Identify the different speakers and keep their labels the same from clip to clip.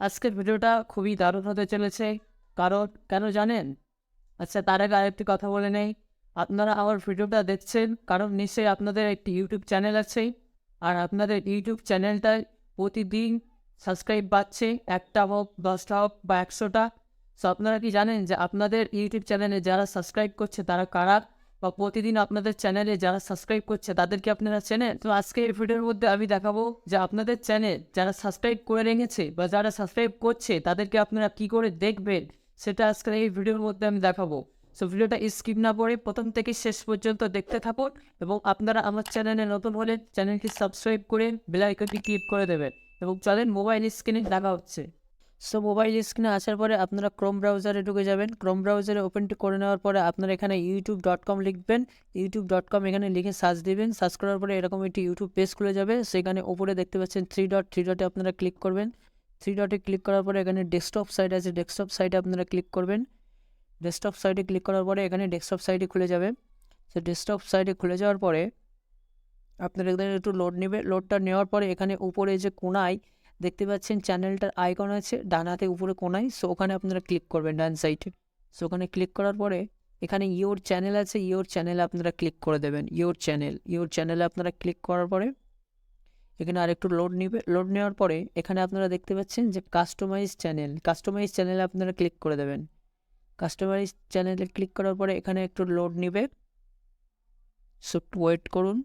Speaker 1: আজকের ভিডিওটা খুবই দারুণ হতে চলেছে। কারণ কেন জানেন? আচ্ছা, তার আগে আরেকটি কথা বলে নেই। আপনারা আমার ভিডিওটা দেখছেন কারণ নিশ্চয়ই আপনাদের একটি ইউটিউব চ্যানেল আছে। আর আপনাদের ইউটিউব চ্যানেলটায় প্রতিদিন সাবস্ক্রাইব বাড়ছে। ১ টা হোক, ১০ টা হোক বা ১০০ টা। সো আপনারা কি জানেন যে আপনাদের ইউটিউব চ্যানেলে যারা সাবস্ক্রাইব করছে তারা কারা? বা প্রতিদিন আপনাদের চ্যানেলে যারা সাবস্ক্রাইব করছে তাদেরকে আপনারা চেনেন? তো আজকে এই ভিডিওর মধ্যে আমি দেখাবো যে আপনাদের চ্যানেল যারা সাবস্ক্রাইব করে রেখেছে বা যারা সাবস্ক্রাইব করছে তাদেরকে আপনারা কী করে দেখবেন সেটা আজকের এই ভিডিওর মধ্যে আমি দেখাবো। সো ভিডিওটা স্কিপ না করে প্রথম থেকে শেষ পর্যন্ত দেখতে থাকুন এবং আপনারা আমার চ্যানেলে নতুন হলে চ্যানেলটি সাবস্ক্রাইব করে বেল আইকনটি ক্লিক করে দেবেন এবং চলেন মোবাইল স্ক্রিনে দেখা হচ্ছে। সো মোবাইল স্ক্রিনে আসার পরে আপনারা ক্রোম ব্রাউজারে ঢুকে যাবেন। ক্রোম ব্রাউজারে ওপেনটি করে নেওয়ার পরে আপনারা এখানে youtube.com লিখবেন। youtube.com এখানে লিখে সার্চ দিবেন। সার্চ করার পরে এরকম একটি ইউটিউব পেজ খুলে যাবে। সেখানে উপরে দেখতে পাচ্ছেন থ্রি ডটে আপনারা ক্লিক করবেন। থ্রি ডটে ক্লিক করার পরে এখানে ডেস্কটপ সাইট আছে, ডেস্কটপ সাইটে আপনারা ক্লিক করবেন। ডেস্কটপ সাইটে ক্লিক করার পরে এখানে ডেস্কটপ সাইটে খুলে যাবে। সো ডেস্কটপ সাইটে খুলে যাওয়ার পরে আপনারা এখানে একটু লোড নেবে। লোডটা নেওয়ার পরে এখানে উপরে যে কোণায় দেখতে পাচ্ছেন চ্যানেলটার আইকন আছে ডান হাতে উপরে কোণায়। সো ওখানে আপনারা ক্লিক করবেন ডান সাইডে। সো ওখানে ক্লিক করার পরে এখানে ইওর চ্যানেল আছে, ইওর চ্যানেলে আপনারা ক্লিক করে দেবেন। ইওর চ্যানেলে আপনারা ক্লিক করার পরে এখানে আরেকটু লোড নেবে। লোড নেওয়ার পরে এখানে আপনারা দেখতে পাচ্ছেন যে কাস্টমাইজ চ্যানেলে আপনারা ক্লিক করে দেবেন। কাস্টমাইজ চ্যানেলে ক্লিক করার পরে এখানে একটু লোড নেবে। সো একটু ওয়েট করুন।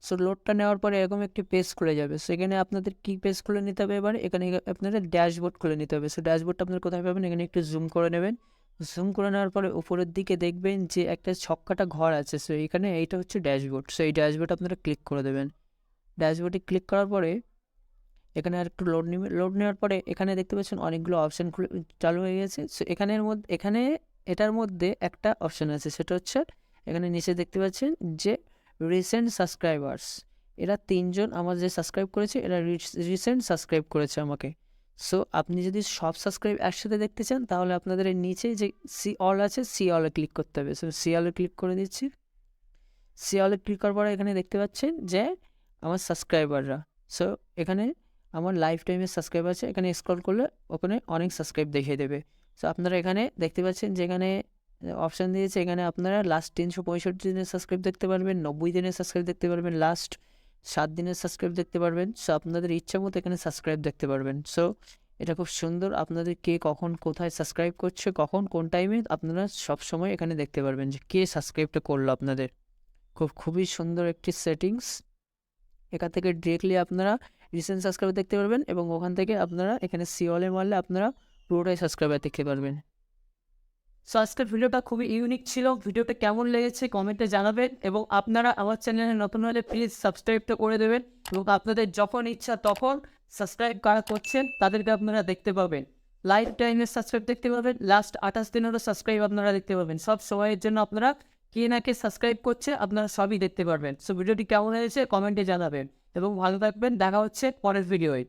Speaker 1: সো লোডটা নেওয়ার পরে এরকম একটি পেজ খুলে যাবে। সেখানে আপনাদের কী পেজ খুলে নিতে হবে? এবার এখানে আপনাদের ড্যাশবোর্ড খুলে নিতে হবে। সো ড্যাশবোর্ডটা আপনারা কোথায় পাবেন? এখানে একটু জুম করে নেবেন। জুম করে নেওয়ার পরে উপরের দিকে দেখবেন যে একটা ছক্কাটা ঘর আছে। সো এখানে এইটা হচ্ছে ড্যাশবোর্ড। সো এই ড্যাশবোর্ড আপনারা ক্লিক করে দেবেন। ড্যাশবোর্ডে ক্লিক করার পরে এখানে আর একটু লোড নেবে। লোড নেওয়ার পরে এখানে দেখতে পাচ্ছেন অনেকগুলো অপশান চালু হয়ে গেছে। সো এখানে এটার মধ্যে একটা অপশান আছে, সেটা হচ্ছে এখানে নিচে দেখতে পাচ্ছেন যে রিসেন্ট সাবস্ক্রাইবার্স। এরা ৩ জন আমার যে সাবস্ক্রাইব করেছে এরা রিসেন্ট সাবস্ক্রাইব করেছে আমাকে। সো আপনি যদি সব সাবস্ক্রাইব একসাথে দেখতে চান তাহলে আপনাদের এই নিচে যে সি অল আছে সি অলে ক্লিক করতে হবে। সো সি অলে ক্লিক করে দিচ্ছি। সি অলে ক্লিক করার পরে এখানে দেখতে পাচ্ছেন যে আমার সাবস্ক্রাইবাররা। সো এখানে আমার লাইফ টাইমের সাবস্ক্রাইব আছে। এখানে স্ক্রল করলে ওখানে অনেক সাবস্ক্রাইব দেখিয়ে দেবে। সো আপনারা এখানে দেখতে পাচ্ছেন যে এখানে অপশান দিয়েছে। এখানে আপনারা লাস্ট ৩৬৫ দিনের সাবস্ক্রাইব দেখতে পারবেন, ৯০ দিনের সাবস্ক্রাইব দেখতে পারবেন, লাস্ট ৭ দিনের সাবস্ক্রাইব দেখতে পারবেন। সো আপনাদের ইচ্ছা মতো এখানে সাবস্ক্রাইব দেখতে পারবেন। সো এটা খুব সুন্দর। আপনাদের কে কখন কোথায় সাবস্ক্রাইব করছে, কখন কোন টাইমে আপনারা সবসময় এখানে দেখতে পারবেন যে কে সাবস্ক্রাইবটা করলো আপনাদের। খুবই সুন্দর একটি সেটিংস। এখান থেকে ডিরেক্টলি আপনারা রিসেন্ট সাবস্ক্রাইবার দেখতে পারবেন এবং ওখান থেকে আপনারা এখানে সি অলে মারলে আপনারা পুরোটাই সাবস্ক্রাইবার দেখতে পারবেন। সো আজকের ভিডিওটা খুবই ইউনিক ছিল। ভিডিওটা কেমন লেগেছে কমেন্টে জানাবেন এবং আপনারা আমার চ্যানেলে নতুন হলে প্লিজ সাবস্ক্রাইবটা করে দেবেন এবং আপনাদের যখন ইচ্ছা তখন সাবস্ক্রাইব কারা করছেন তাদেরকে আপনারা দেখতে পাবেন। লাইফ টাইমের সাবস্ক্রাইব দেখতে পাবেন, লাস্ট ২৮ দিনেরও সাবস্ক্রাইব আপনারা দেখতে পাবেন। সব সময়ের জন্য আপনারা কে না কে সাবস্ক্রাইব করছে আপনারা সবই দেখতে পারবেন। সো ভিডিওটি কেমন হয়েছে কমেন্টে জানাবেন এবং ভালো থাকবেন। দেখা হচ্ছে পরের ভিডিওয়।